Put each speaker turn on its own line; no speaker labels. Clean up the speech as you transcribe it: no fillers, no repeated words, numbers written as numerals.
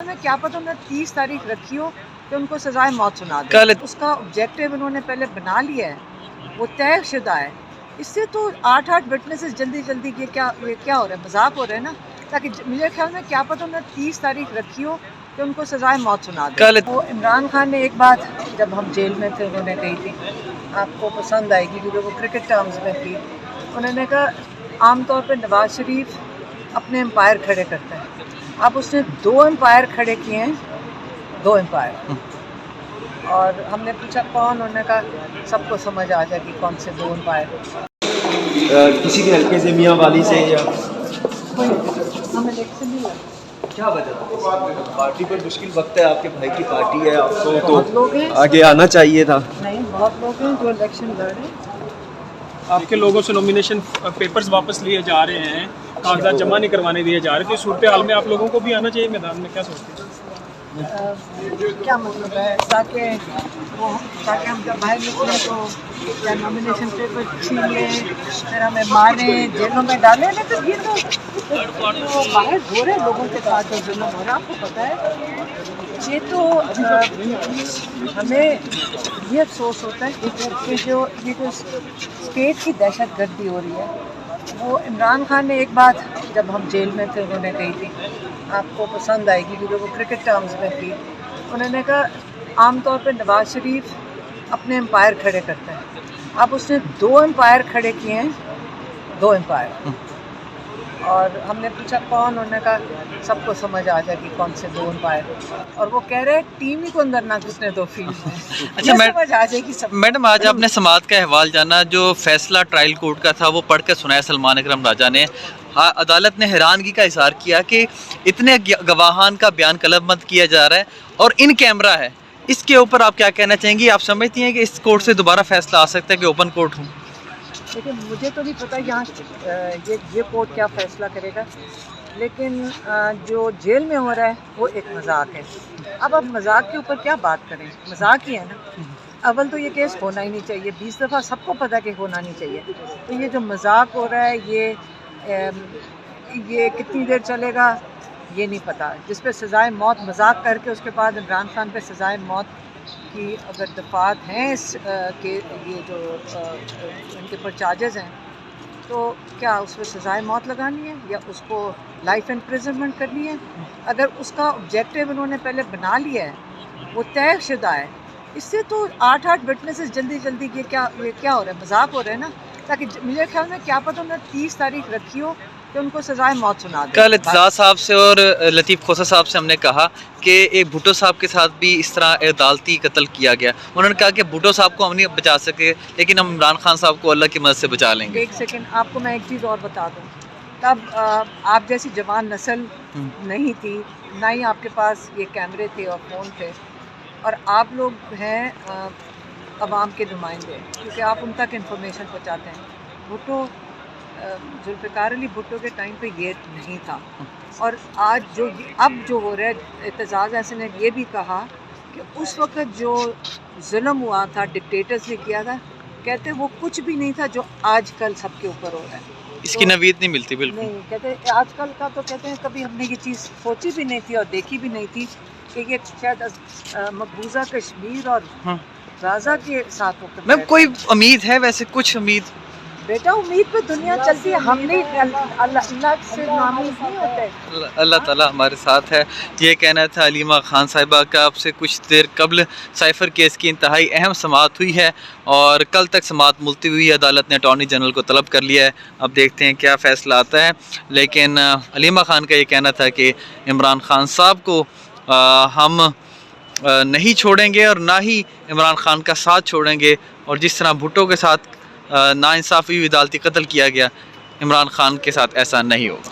میں کیا پتا انہوں نے 30 تاریخ رکھی ہو کہ ان کو سزائے موت سنا دے. اس کا آبجیکٹیو انہوں نے پہلے بنا لیا ہے, وہ طے شدہ ہے. اس سے تو 8 وٹنسز جلدی یہ کیا ہو رہا ہے, مذاق ہو رہا ہے نا. تاکہ میرے خیال میں کیا پتا انہوں نے 30 تاریخ رکھی ہو کہ ان کو سزائے موت سنا دے. وہ عمران خان نے ایک بات جب ہم جیل میں تھے انہوں نے کہی تھی, آپ کو پسند آئے گی کیونکہ وہ کرکٹ ٹرمز میں تھی. انہوں نے کہا عام طور پہ نواز شریف اپنے امپائر کھڑے کرتا ہے, اب اس نے 2 امپائر کھڑے کیے ہیں, 2 امپائر. اور ہم نے پوچھا کون, انہوں نے کہا سب کو سمجھ آ جائے گی کون سے 2 امپائر.
کسی کے حلقے سے, میاں والی سے, یا
ہمیں الیکشن نہیں لگا.
کیا وجہ؟ پارٹی پر مشکل وقت ہے, آپ کے بھائی کی پارٹی ہے, آپ کو
بہت لوگ ہیں,
آگے آنا چاہیے تھا.
نہیں بہت لوگ ہیں جو الیکشن لڑ رہے ہیں.
آپ کے لوگوں سے نومینیشن پیپرز واپس لیے جا رہے ہیں, کاغذات جمع نہیں کروانے دیے جا رہے, تو اس صورتحال میں آپ لوگوں کو بھی آنا چاہیے میدان میں, کیا سوچتے ہیں؟
کیا مطلب ہے, تاکہ ہم جب باہر نکلیں تو کیا نامینیشن پیپر چھین لیں, پھر ہمیں ماریں, جیلوں میں ڈالیں. نہیں تو یہ تو باہر ہو رہے لوگوں کے ساتھ جو ظلم ہو رہا ہے, آپ کو پتہ ہے. یہ تو ہمیں یہ افسوس ہوتا ہے کہ جو اسٹیٹ کی دہشت گردی ہو رہی ہے. وہ عمران خان نے ایک بات جب ہم جیل میں تھے انہوں نے کہی تھی, آپ کو پسند آئے گی کیونکہ وہ کرکٹ ٹرمز میں تھی. انہوں نے کہا عام طور پہ نواز شریف اپنے امپائر کھڑے کرتا ہے, اب اس نے 2 امپائر کھڑے کیے ہیں, 2 امپائر. اور ہم نے پوچھا کون, انہوں نے کہا سب کو سمجھ آ جائے گی کون سے 2 امپائر. اور وہ کہہ رہے ٹیم ہی کو اندر نہ گھسنے دو فیلڈ میں.
اچھا
سمجھ آ جائے گی سب.
میڈم, آج آپ نے سماعت کا احوال جانا, جو فیصلہ ٹرائل کورٹ کا تھا وہ پڑھ کر سنایا سلمان اکرم راجہ نے. عدالت نے حیرانگی کا اظہار کیا کہ اتنے گواہان کا بیان قلم بند کیا جا رہا ہے اور ان کیمرہ ہے. اس کے اوپر آپ کیا کہنا چاہیں گی؟ آپ سمجھتی ہیں کہ اس کورٹ سے دوبارہ فیصلہ آ سکتا ہے کہ اوپن کورٹ ہوں؟
لیکن مجھے تو نہیں پتہ یہاں یہ کورٹ کیا فیصلہ کرے گا, لیکن جو جیل میں ہو رہا ہے وہ ایک مذاق ہے. اب مذاق کے اوپر کیا بات کریں, مذاق ہی ہے نا. اول تو یہ کیس ہونا ہی نہیں چاہیے, 20 دفعہ سب کو پتہ کہ ہونا نہیں چاہیے. تو یہ جو مذاق ہو رہا ہے یہ کتنی دیر چلے گا یہ نہیں پتہ. جس پہ سزائے موت مذاق کر کے اس کے بعد عمران خان پہ سزائے موت کی اگر دفعات ہیں اس کے, یہ جو ان کے پر چارجز ہیں, تو کیا اس پہ سزائے موت لگانی ہے یا اس کو لائف امپریزنمنٹ کرنی ہے؟ اگر اس کا آبجیکٹیو انہوں نے پہلے بنا لیا ہے, وہ طے شدہ ہے. اس سے تو 8 وٹنسز جلدی یہ کیا ہو رہا ہے, مذاق ہو رہا ہے نا. تاکہ میرے خیال میں کیا پتہ انہوں نے 30 تاریخ رکھی ہو کہ ان کو سزائے موت سنا دے.
کل اعتزاز صاحب سے اور لطیف کھوسہ صاحب سے ہم نے کہا کہ ایک بھٹو صاحب کے ساتھ بھی اس طرح عدالتی قتل کیا گیا. انہوں نے کہا کہ بھٹو صاحب کو ہم نہیں بچا سکے, لیکن ہم عمران خان صاحب کو اللہ کی مدد سے بچا لیں گے.
ایک سیکنڈ, آپ کو میں ایک چیز اور بتا دوں. تب آپ جیسی جوان نسل نہیں تھی, نہ ہی آپ کے پاس یہ کیمرے تھے اور فون تھے, اور آپ لوگ ہیں عوام کے نمائندے, کیونکہ آپ ان تک انفارمیشن پہنچاتے ہیں. بھٹو, ذوالفقار علی بھٹو کے ٹائم پہ یہ نہیں تھا. اور آج اب جو ہو رہا ہے, اعتزاز احسن نے یہ بھی کہا کہ اس وقت جو ظلم ہوا تھا, ڈکٹیٹرز نے کیا تھا, کہتے وہ کچھ بھی نہیں تھا جو آج کل سب کے اوپر ہو رہا ہے.
اس کی نوید نہیں ملتی بالکل.
نہیں کہتے آج کل کا, تو کہتے ہیں کبھی ہم نے یہ چیز سوچی بھی نہیں تھی اور دیکھی بھی نہیں تھی کہ یہ شاید مقبوضہ کشمیر اور غزہ کے ساتھ ہوتا ہے.
میم کوئی امید ہے ویسے, کچھ امید؟
بیٹا امید پہ دنیا چلتی ہے, ہم نہیں, اللہ سے ناامید نہیں ہوتے.
اللہ تعالیٰ ہمارے ساتھ ہے. یہ کہنا تھا علیمہ خان صاحبہ کا. آپ سے کچھ دیر قبل سائفر کیس کی انتہائی اہم سماعت ہوئی ہے اور کل تک سماعت ملتوی ہوئی ہے. عدالت نے اٹارنی جنرل کو طلب کر لیا ہے, اب دیکھتے ہیں کیا فیصلہ آتا ہے. لیکن علیمہ خان کا یہ کہنا تھا کہ عمران خان صاحب کو ہم نہیں چھوڑیں گے اور نہ ہی عمران خان کا ساتھ چھوڑیں گے. اور جس طرح بھٹو کے ساتھ ناانصافی عدالتی قتل کیا گیا, عمران خان کے ساتھ ایسا نہیں ہوگا.